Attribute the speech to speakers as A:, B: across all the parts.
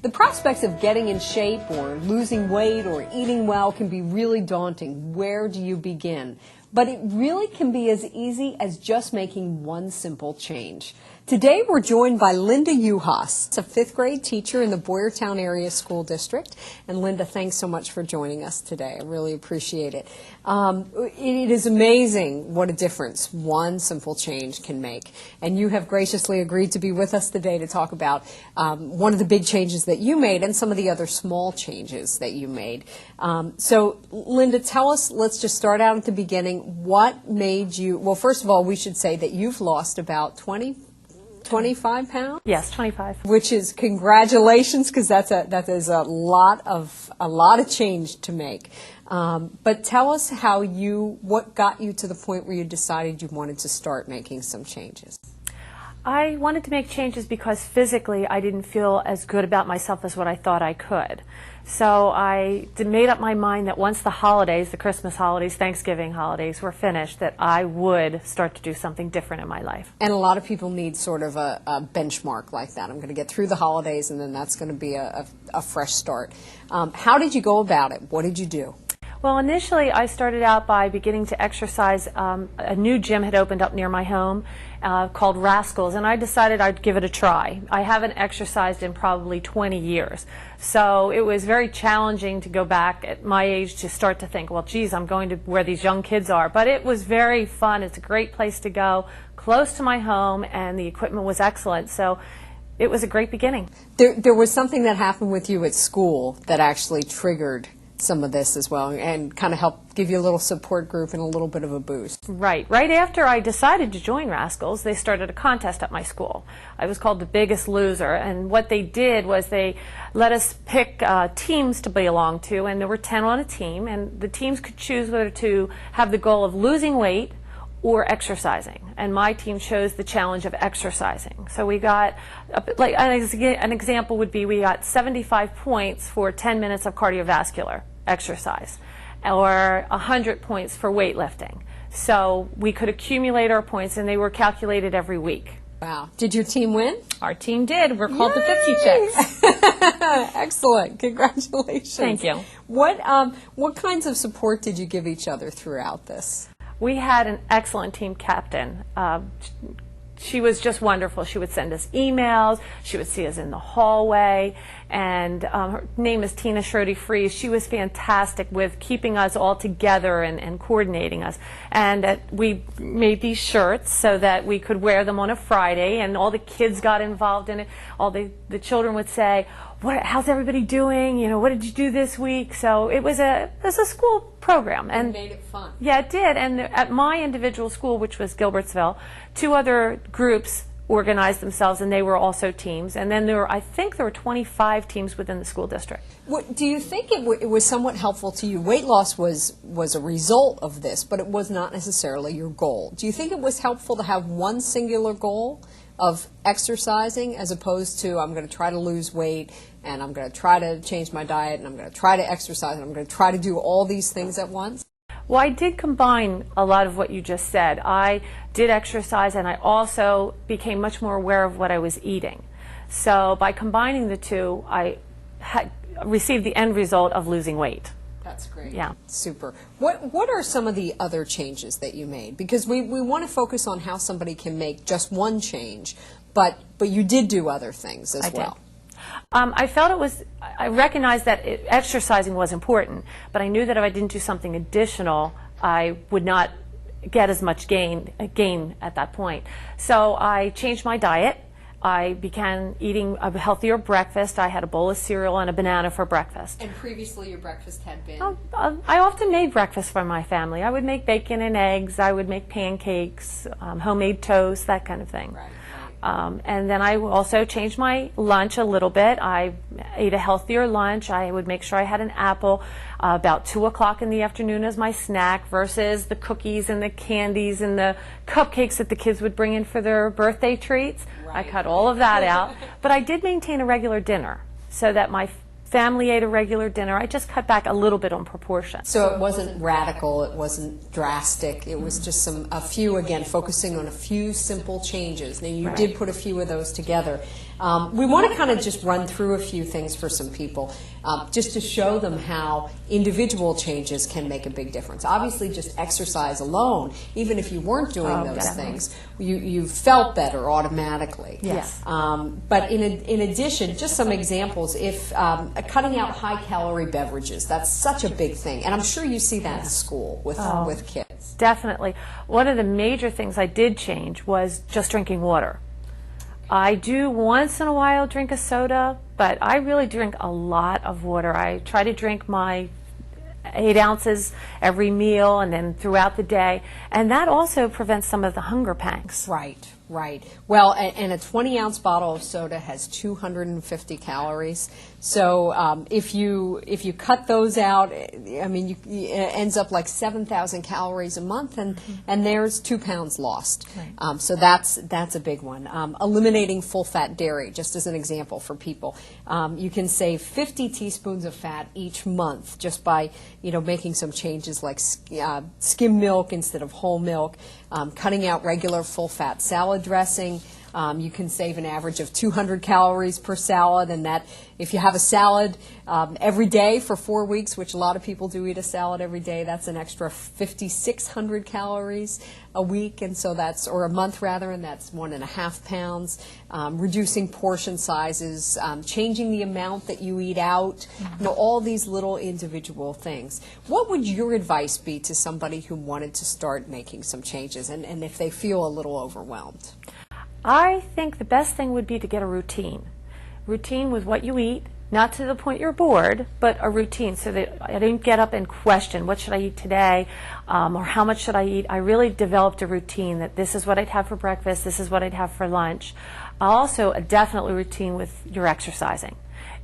A: The prospects of getting in shape or losing weight or eating well can be really daunting. Where do you begin? But it really can be as easy as just making one simple change. Today we're joined by Linda Uhas, a fifth grade teacher in the Boyertown Area School District. And Linda, thanks so much for joining us today. I really appreciate it. It is amazing what a difference one simple change can make. And you have graciously agreed to be with us today to talk about one of the big changes that you made and some of the other small changes that you made. So Linda, tell us, let's just start out at the beginning. What made you, well, first of all, we should say that you've lost about 25 pounds?
B: Yes, 25.
A: Which is congratulations, because that is a lot of change to make. But tell us what got you to the point where you decided you wanted to start making some changes.
B: I wanted to make changes because physically I didn't feel as good about myself as what I thought I could. So I made up my mind that once the holidays, the Christmas holidays, Thanksgiving holidays were finished, that I would start to do something different in my life.
A: And a lot of people need sort of a benchmark like that. I'm going to get through the holidays and then that's going to be a fresh start. How did you go about it? What did you do?
B: Well, initially I started out by beginning to exercise. A new gym had opened up near my home called Rascals, and I decided I'd give it a try. I haven't exercised in probably 20 years, so it was very challenging to go back at my age to start to think, well, geez, I'm going to where these young kids are. But it was very fun. It's a great place to go, close to my home, and the equipment was excellent. So it was a great beginning.
A: There was something that happened with you at school that actually triggered some of this as well and kind of helped give you a little support group and a little bit of a boost.
B: Right. Right after I decided to join Rascals, they started a contest at my school. I was called the biggest loser, and what they did was they let us pick teams to belong to, and there were 10 on a team, and the teams could choose whether to have the goal of losing weight or exercising, and my team chose the challenge of exercising. So we got, like an example would be, we got 75 points for 10 minutes of cardiovascular exercise, or 100 points for weightlifting. So we could accumulate our points, and they were calculated every week.
A: Wow. Did your team win?
B: Our team did. We're called the 50 Chicks.
A: Excellent. Congratulations.
B: Thank you.
A: What kinds of support did you give each other throughout this?
B: We had an excellent team captain. She was just wonderful. She would send us emails. She would see us in the hallway. And her name is Tina Schrody-Fries. She was fantastic with keeping us all together and coordinating us. And we made these shirts so that we could wear them on a Friday, and all the kids got involved in it. All the children would say, how's everybody doing? You know, what did you do this week? So it was a school program. And
A: it made it fun.
B: Yeah, it did. And at my individual school, which was Gilbertsville, 2 other groups organized themselves, and they were also teams. And then I think there were 25 teams within the school district.
A: Do you think it was somewhat helpful to you? Weight loss was a result of this, but it was not necessarily your goal. Do you think it was helpful to have one singular goal of exercising, as opposed to, I'm going to try to lose weight, and I'm going to try to change my diet, and I'm going to try to exercise, and I'm going to try to do all these things at once?
B: Well, I did combine a lot of what you just said. I did exercise, and I also became much more aware of what I was eating. So by combining the two, I received the end result of losing weight.
A: That's great.
B: Yeah.
A: Super. What are some of the other changes that you made? Because we want to focus on how somebody can make just one change, but you did do other things as well.
B: I felt I recognized that exercising was important, but I knew that if I didn't do something additional, I would not get as much gain at that point. So I changed my diet. I began eating a healthier breakfast. I had a bowl of cereal and a banana for breakfast.
A: And previously your breakfast had been?
B: I often made breakfast for my family. I would make bacon and eggs. I would make pancakes, homemade toast, that kind of thing.
A: Right.
B: And then I also changed my lunch a little bit. I ate a healthier lunch. I would make sure I had an apple about 2 o'clock in the afternoon as my snack, versus the cookies and the candies and the cupcakes that the kids would bring in for their birthday treats. Right. I cut all of that out. But I did maintain a regular dinner so that my family ate a regular dinner. I just cut back a little bit on proportion.
A: So it wasn't radical, it wasn't drastic, it was just focusing on a few simple changes. Now you did put a few of those together. We want to kind of just run through a few things for some people, just to show them how individual changes can make a big difference. Obviously, just exercise alone, even if you weren't doing those things, you felt better automatically.
B: Yes.
A: But in addition, just some examples, if cutting out high-calorie beverages, that's such a big thing. And I'm sure you see that in school with kids.
B: Definitely. One of the major things I did change was just drinking water. I do once in a while drink a soda, but I really drink a lot of water. I try to drink my 8 ounces every meal and then throughout the day, and that also prevents some of the hunger pangs.
A: Right. Well, and a 20-ounce bottle of soda has 250 calories. So if you cut those out, I mean, it ends up like 7,000 calories a month, and there's 2 pounds lost. Right. So that's a big one. Eliminating full-fat dairy, just as an example for people, you can save 50 teaspoons of fat each month just by making some changes like skim milk instead of whole milk, cutting out regular full-fat salad dressing. You can save an average of 200 calories per salad, and that if you have a salad every day for 4 weeks, which a lot of people do eat a salad every day, that's an extra 5,600 calories a week, and so or a month rather, and that's 1.5 pounds. Reducing portion sizes, changing the amount that you eat out, all these little individual things. What would your advice be to somebody who wanted to start making some changes, and if they feel a little overwhelmed?
B: I think the best thing would be to get a routine. Routine with what you eat, not to the point you're bored, but a routine so that I didn't get up and question what should I eat today or how much should I eat. I really developed a routine that this is what I'd have for breakfast, this is what I'd have for lunch. Also, a definitely routine with your exercising.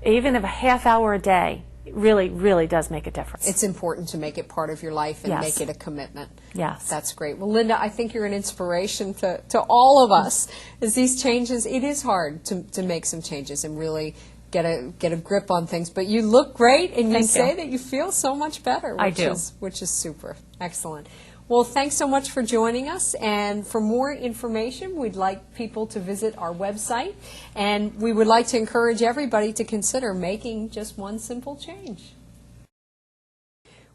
B: Even if a half hour a day really does make a difference.
A: It's important to make it part of your life and make it a commitment.
B: Yes.
A: That's great. Well, Linda, I think you're an inspiration to all of us. As these changes, it is hard to make some changes and really get a grip on things. But you look great, and you say that you feel so much better. Which is super. Excellent. Well, thanks so much for joining us, and for more information, we'd like people to visit our website, and we would like to encourage everybody to consider making just one simple change.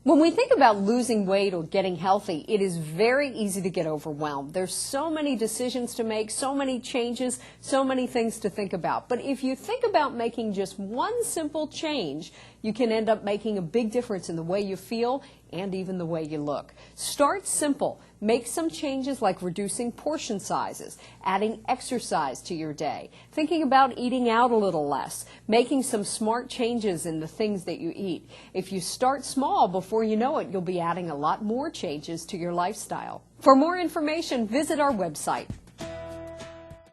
A: When we think about losing weight or getting healthy, it is very easy to get overwhelmed. There's so many decisions to make, so many changes, so many things to think about. But if you think about making just one simple change, you can end up making a big difference in the way you feel and even the way you look. Start simple. Make some changes like reducing portion sizes, adding exercise to your day, thinking about eating out a little less, making some smart changes in the things that you eat. If you start small, before you know it, you'll be adding a lot more changes to your lifestyle. For more information, visit our website.